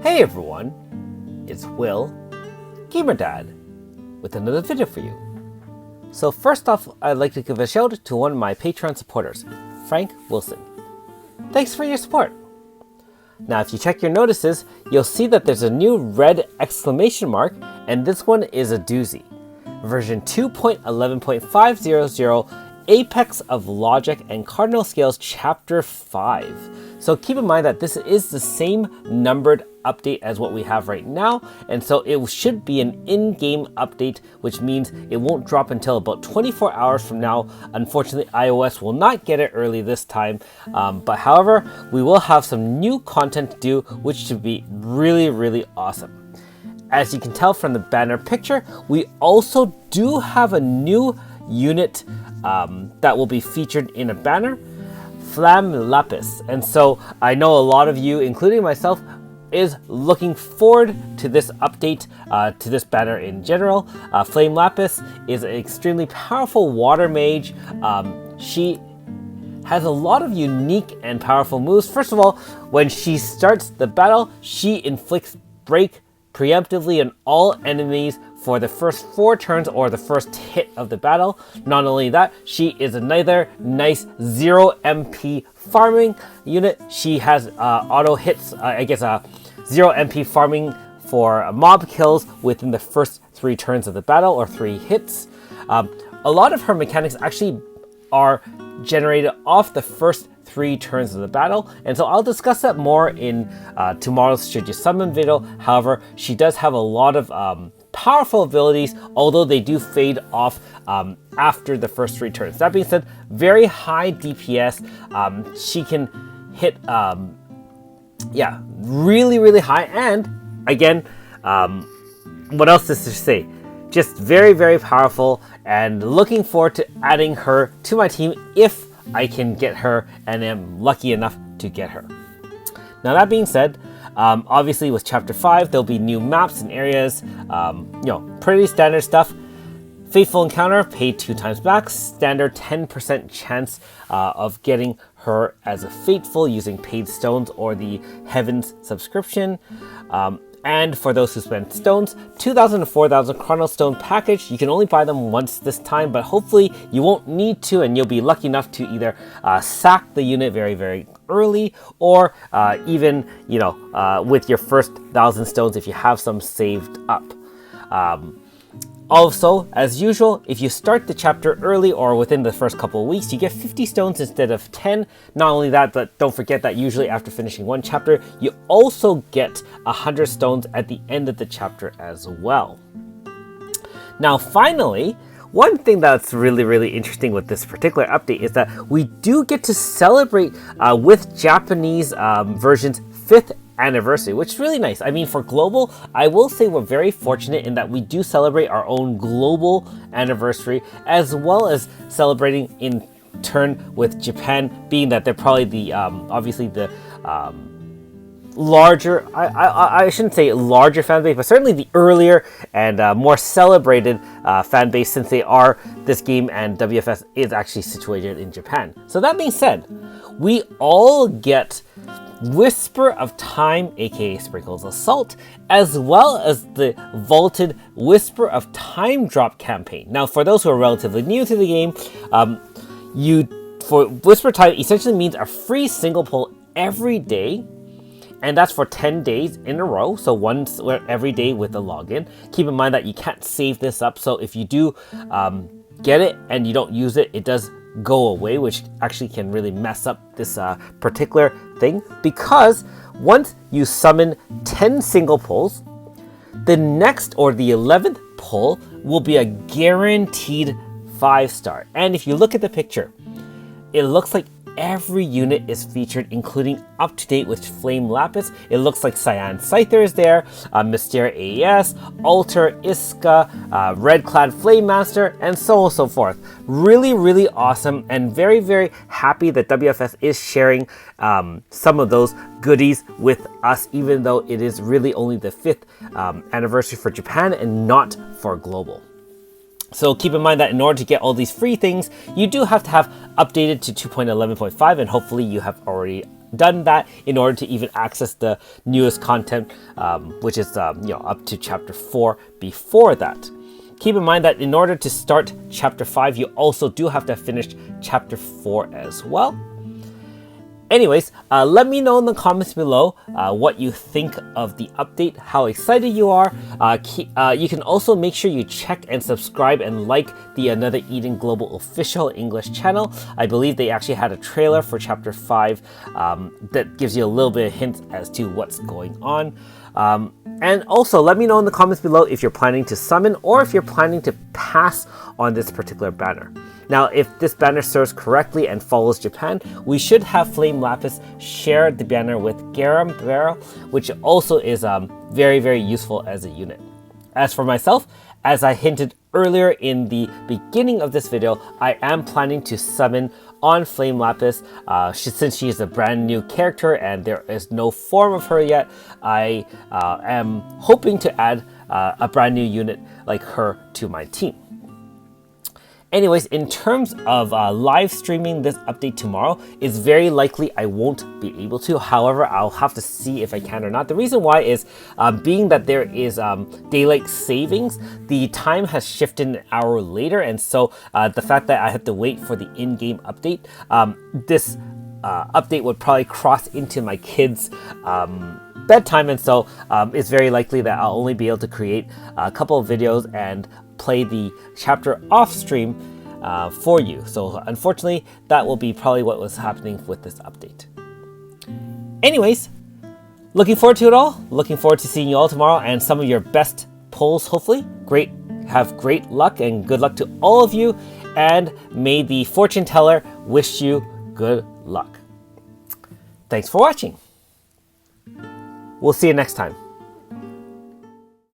Hey everyone, it's Will, Gamer Dad, with another video for you. So first off, I'd like to give a shout out to one of my Patreon supporters, Frank Wilson. Thanks for your support. Now if you check your notices, you'll see that there's a new red exclamation mark, and this one is a doozy. Version 2.11.500 Apex of Logic and Cardinal Scales Chapter 5. So keep in mind that this is the same numbered update as what we have right now, and so it should be an in-game update, which means it won't drop until about 24 hours from now. Unfortunately, iOS will not get it early this time, but however, we will have some new content to do, which should be really awesome. As you can tell from the banner picture, we also do have a new unit that will be featured in a banner, Flammelapis. And so I know a lot of you, including myself, is looking forward to this update, to this banner in general. Flammelapis is an extremely powerful water mage. She has a lot of unique and powerful moves. First of all, when she starts the battle, she inflicts break preemptively on all enemies for the first 4 turns or the first hit of the battle. Not only that, she is another nice 0 MP farming unit. She has auto hits, 0 MP farming for mob kills within the first 3 turns of the battle, or 3 hits. A lot of her mechanics actually are generated off the first 3 turns of the battle, and so I'll discuss that more in tomorrow's Should You Summon video. However, she does have a lot of powerful abilities, although they do fade off after the first 3 turns. That being said, very high DPS. She can hit really high, and again, what else is to say? Just very powerful, and looking forward to adding her to my team if I can get her and am lucky enough to get her. Now that being said, obviously with Chapter 5, there'll be new maps and areas, pretty standard stuff. Faithful Encounter, pay 2 times back, standard 10% chance of getting her as a Faithful using paid stones or the Heavens subscription. And for those who spend stones, 2,000 to 4,000 Chrono Stone package. You can only buy them once this time, but hopefully you won't need to, and you'll be lucky enough to either sack the unit very early, or even, with your first 1,000 stones if you have some saved up. Also, as usual, if you start the chapter early or within the first couple of weeks, you get 50 stones instead of 10. Not only that, but don't forget that usually after finishing one chapter, you also get 100 stones at the end of the chapter as well. Now, finally, one thing that's really interesting with this particular update is that we do get to celebrate with Japanese version's 5th anniversary, which is really nice. I mean, for global, I will say we're very fortunate in that we do celebrate our own global anniversary, as well as celebrating in turn with Japan, being that they're probably the obviously the larger, I shouldn't say larger fan base, but certainly the earlier and more celebrated fan base, since they are this game and WFS is actually situated in Japan. So that being said, we all get Whisper of Time, aka Sprinkles Assault, as well as the vaulted Whisper of Time drop campaign. Now, for those who are relatively new to the game, for Whisper of Time essentially means a free single pull every day, and that's for 10 days in a row, so once every day with the login. Keep in mind that you can't save this up, so if you do get it and you don't use it, it does go away, which actually can really mess up this particular thing, because once you summon 10 single pulls, the next or the 11th pull will be a guaranteed 5-star. And if you look at the picture, it looks like every unit is featured, including up to date with Flammelapis. It looks like Cyan Scyther is there, Mysteria AES, Alter, Iska, Red Clad Flame Master, and so on and so forth. Really awesome, and very happy that WFS is sharing some of those goodies with us, even though it is really only the 5th anniversary for Japan and not for global. So keep in mind that in order to get all these free things, you do have to have updated to 2.11.5, and hopefully you have already done that in order to even access the newest content, which is up to chapter 4 before that. Keep in mind that in order to start chapter 5, you also do have to have finished chapter 4 as well. Anyways, let me know in the comments below what you think of the update, how excited you are. You can also make sure you check and subscribe and like the Another Eden Global official English channel. I believe they actually had a trailer for chapter 5 that gives you a little bit of hints as to what's going on. And also, let me know in the comments below if you're planning to summon or if you're planning to pass on this particular banner. Now, if this banner serves correctly and follows Japan, we should have Flammelapis share the banner with Garam Barrel, which also is very, very useful as a unit. As for myself, as I hinted earlier in the beginning of this video, I am planning to summon on Flammelapis. Since she is a brand new character and there is no form of her yet, I am hoping to add a brand new unit like her to my team. Anyways, in terms of live streaming this update tomorrow, it's very likely I won't be able to. However, I'll have to see if I can or not. The reason why is being that there is daylight savings, the time has shifted an hour later. And so the fact that I have to wait for the in-game update, this update would probably cross into my kids' bedtime. And so it's very likely that I'll only be able to create a couple of videos and play the chapter off stream for you. So unfortunately, that will be probably what was happening with this update. Anyways, looking forward to it all. Looking forward to seeing you all tomorrow and some of your best pulls, hopefully. Have great luck and good luck to all of you. And may the fortune teller wish you good luck. Thanks for watching. We'll see you next time.